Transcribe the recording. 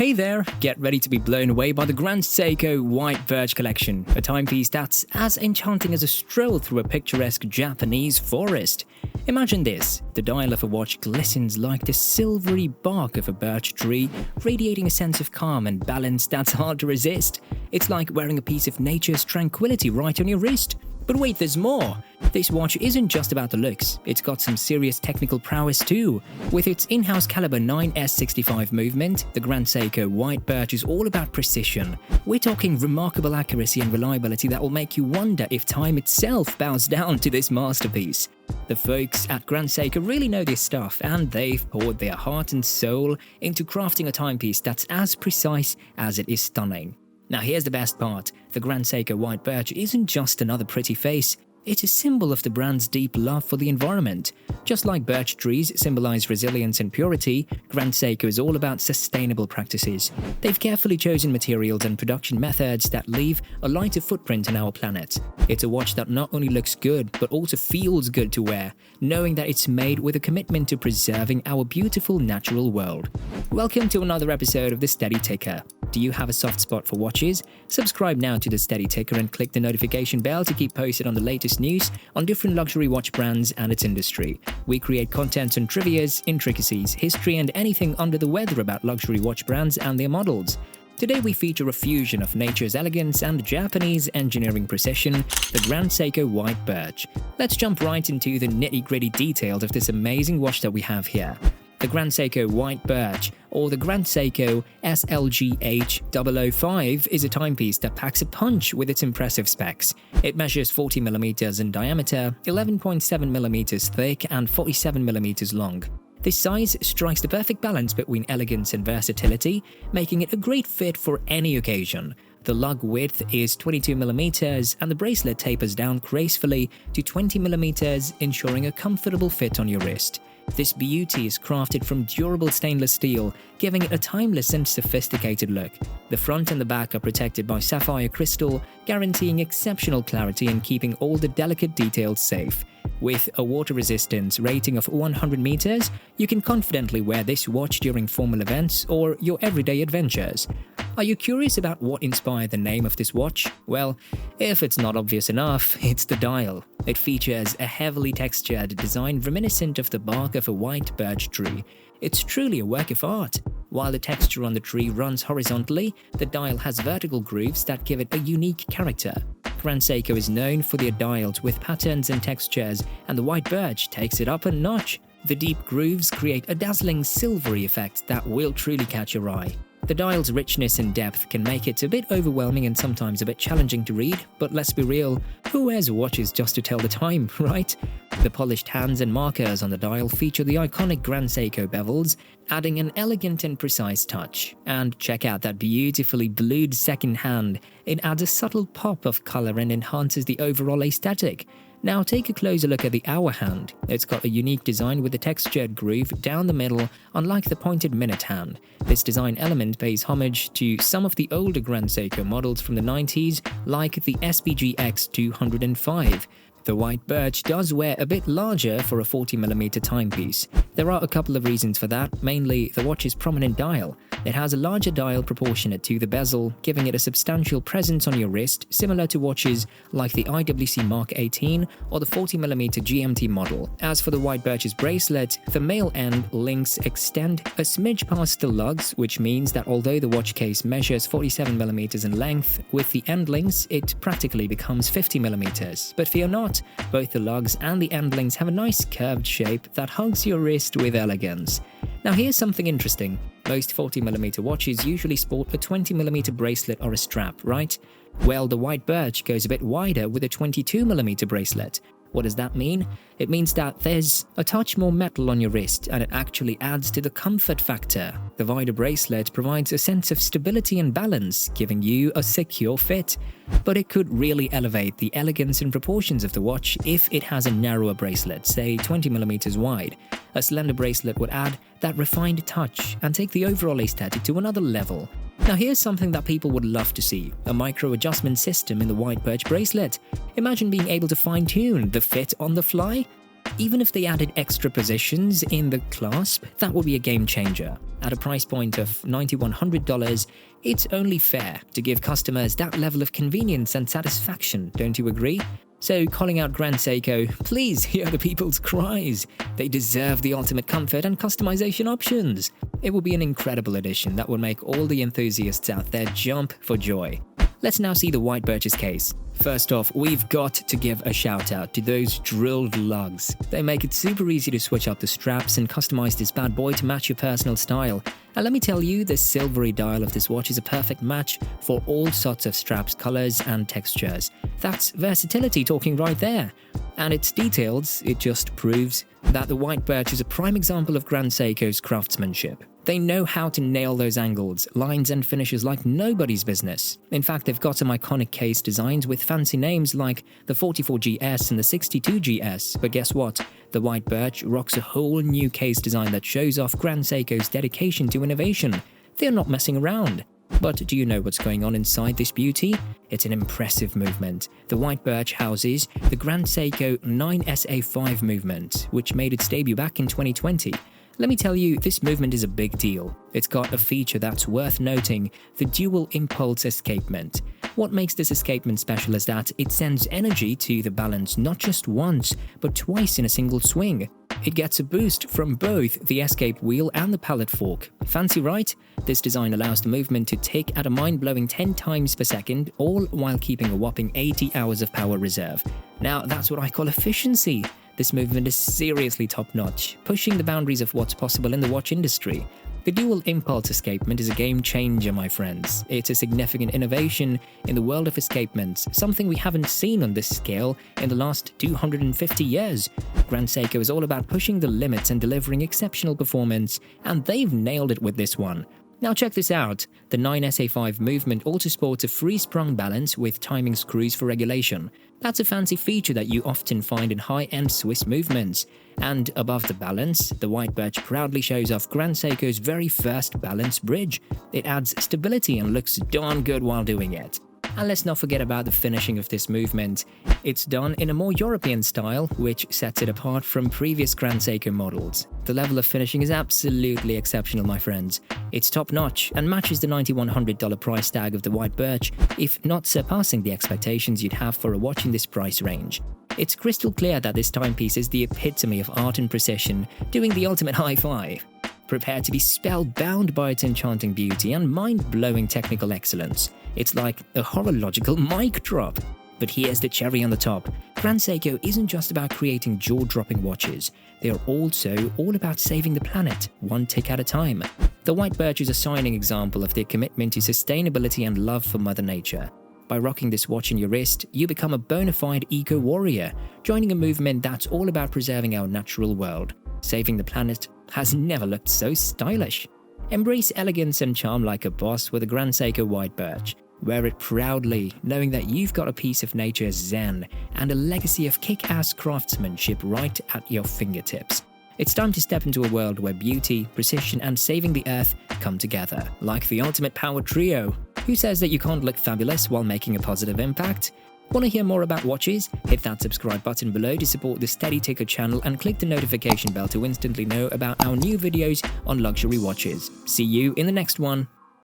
Hey there, get ready to be blown away by the Grand Seiko White Birch collection, a timepiece that's as enchanting as a stroll through a picturesque Japanese forest. Imagine this, the dial of a watch glistens like the silvery bark of a birch tree, radiating a sense of calm and balance that's hard to resist. It's like wearing a piece of nature's tranquility right on your wrist. But wait, there's more! This watch isn't just about the looks, it's got some serious technical prowess too. With its in-house caliber 9S65 movement, the Grand Seiko White Birch is all about precision. We're talking remarkable accuracy and reliability that will make you wonder if time itself bows down to this masterpiece. The folks at Grand Seiko really know this stuff, and they've poured their heart and soul into crafting a timepiece that's as precise as it is stunning. Now here's the best part, the Grand Seiko White Birch isn't just another pretty face, it's a symbol of the brand's deep love for the environment. Just like birch trees symbolize resilience and purity, Grand Seiko is all about sustainable practices. They've carefully chosen materials and production methods that leave a lighter footprint on our planet. It's a watch that not only looks good, but also feels good to wear, knowing that it's made with a commitment to preserving our beautiful natural world. Welcome to another episode of The Steady Ticker. Do you have a soft spot for watches? Subscribe now to The Steady Ticker and click the notification bell to keep posted on the latest news on different luxury watch brands and its industry. We create content on trivias, intricacies, history, and anything under the weather about luxury watch brands and their models. Today we feature a fusion of nature's elegance and Japanese engineering precision, the Grand Seiko White Birch. Let's jump right into the nitty-gritty details of this amazing watch that we have here. The Grand Seiko White Birch, or the Grand Seiko SLGH005, is a timepiece that packs a punch with its impressive specs. It measures 40mm in diameter, 11.7mm thick, and 47mm long. This size strikes the perfect balance between elegance and versatility, making it a great fit for any occasion. The lug width is 22mm and the bracelet tapers down gracefully to 20mm, ensuring a comfortable fit on your wrist. This beauty is crafted from durable stainless steel, giving it a timeless and sophisticated look. The front and the back are protected by sapphire crystal, guaranteeing exceptional clarity and keeping all the delicate details safe. With a water resistance rating of 100 meters, you can confidently wear this watch during formal events or your everyday adventures. Are you curious about what inspired the name of this watch? Well, if it's not obvious enough, it's the dial. It features a heavily textured design reminiscent of the bark of a white birch tree. It's truly a work of art. While the texture on the tree runs horizontally, the dial has vertical grooves that give it a unique character. Grand Seiko is known for their dials with patterns and textures, and the white birch takes it up a notch. The deep grooves create a dazzling silvery effect that will truly catch your eye. The dial's richness and depth can make it a bit overwhelming and sometimes a bit challenging to read, but let's be real, who wears watches just to tell the time, right? The polished hands and markers on the dial feature the iconic Grand Seiko bevels, adding an elegant and precise touch. And check out that beautifully blued second hand, it adds a subtle pop of color and enhances the overall aesthetic. Now take a closer look at the hour hand. It's got a unique design with a textured groove down the middle, unlike the pointed minute hand. This design element pays homage to some of the older Grand Seiko models from the 90s, like the SLGH005. The White Birch does wear a bit larger for a 40mm timepiece. There are a couple of reasons for that, mainly the watch's prominent dial. It has a larger dial proportionate to the bezel, giving it a substantial presence on your wrist, similar to watches like the IWC Mark 18 or the 40mm GMT model. As for the White Birch's bracelet, the male end links extend a smidge past the lugs, which means that although the watch case measures 47mm in length, with the end links it practically becomes 50mm. But fear not, both the lugs and the end links have a nice curved shape that hugs your wrist with elegance. Now here's something interesting. Most 40mm watches usually sport a 20mm bracelet or a strap, right? Well, the White Birch goes a bit wider with a 22mm bracelet. What does that mean? It means that there's a touch more metal on your wrist and it actually adds to the comfort factor. The wider bracelet provides a sense of stability and balance, giving you a secure fit. But it could really elevate the elegance and proportions of the watch if it has a narrower bracelet, say 20mm wide. A slender bracelet would add that refined touch and take the overall aesthetic to another level. Now here's something that people would love to see, a micro-adjustment system in the White Birch bracelet. Imagine being able to fine-tune the fit on the fly. Even if they added extra positions in the clasp, that would be a game changer. At a price point of $9,100, it's only fair to give customers that level of convenience and satisfaction, don't you agree? So, calling out Grand Seiko, please hear the people's cries. They deserve the ultimate comfort and customization options. It will be an incredible addition that will make all the enthusiasts out there jump for joy. Let's now see the White Birch's case. First off, we've got to give a shout out to those drilled lugs. They make it super easy to switch up the straps and customize this bad boy to match your personal style. And let me tell you, the silvery dial of this watch is a perfect match for all sorts of straps, colors, and textures. That's versatility talking right there. And its details, it just proves that the White Birch is a prime example of Grand Seiko's craftsmanship. They know how to nail those angles, lines, and finishes like nobody's business. In fact, they've got some iconic case designs with fancy names like the 44GS and the 62GS, but guess what? The White Birch rocks a whole new case design that shows off Grand Seiko's dedication to innovation. They're not messing around. But do you know what's going on inside this beauty? It's an impressive movement. The White Birch houses the Grand Seiko 9SA5 movement, which made its debut back in 2020. Let me tell you, this movement is a big deal. It's got a feature that's worth noting, the dual impulse escapement. What makes this escapement special is that it sends energy to the balance not just once, but twice in a single swing. It gets a boost from both the escape wheel and the pallet fork. Fancy, right? This design allows the movement to tick at a mind-blowing 10 times per second, all while keeping a whopping 80 hours of power reserve. Now, that's what I call efficiency. This movement is seriously top-notch, pushing the boundaries of what's possible in the watch industry. The dual impulse escapement is a game changer, my friends. It's a significant innovation in the world of escapements, something we haven't seen on this scale in the last 250 years. Grand Seiko is all about pushing the limits and delivering exceptional performance, and they've nailed it with this one. Now check this out. The 9SA5 movement also sports a free-sprung balance with timing screws for regulation. That's a fancy feature that you often find in high-end Swiss movements. And above the balance, the White Birch proudly shows off Grand Seiko's very first balance bridge. It adds stability and looks darn good while doing it. And let's not forget about the finishing of this movement. It's done in a more European style, which sets it apart from previous Grand Seiko models. The level of finishing is absolutely exceptional, my friends. It's top-notch and matches the $9,100 price tag of the White Birch, if not surpassing the expectations you'd have for a watch in this price range. It's crystal clear that this timepiece is the epitome of art and precision, doing the ultimate high five. Prepare to be spellbound by its enchanting beauty and mind-blowing technical excellence. It's like a horological mic drop. But here's the cherry on the top. Grand Seiko isn't just about creating jaw-dropping watches. They are also all about saving the planet, one tick at a time. The White Birch is a shining example of their commitment to sustainability and love for Mother Nature. By rocking this watch in your wrist, you become a bona fide eco-warrior, joining a movement that's all about preserving our natural world. Saving the planet has never looked so stylish. Embrace elegance and charm like a boss with a Grand Seiko White Birch. Wear it proudly, knowing that you've got a piece of nature's zen and a legacy of kick-ass craftsmanship right at your fingertips. It's time to step into a world where beauty, precision, and saving the earth come together, like the ultimate power trio. Who says that you can't look fabulous while making a positive impact? Want to hear more about watches? Hit that subscribe button below to support the Steady Ticker channel and click the notification bell to instantly know about our new videos on luxury watches. See you in the next one.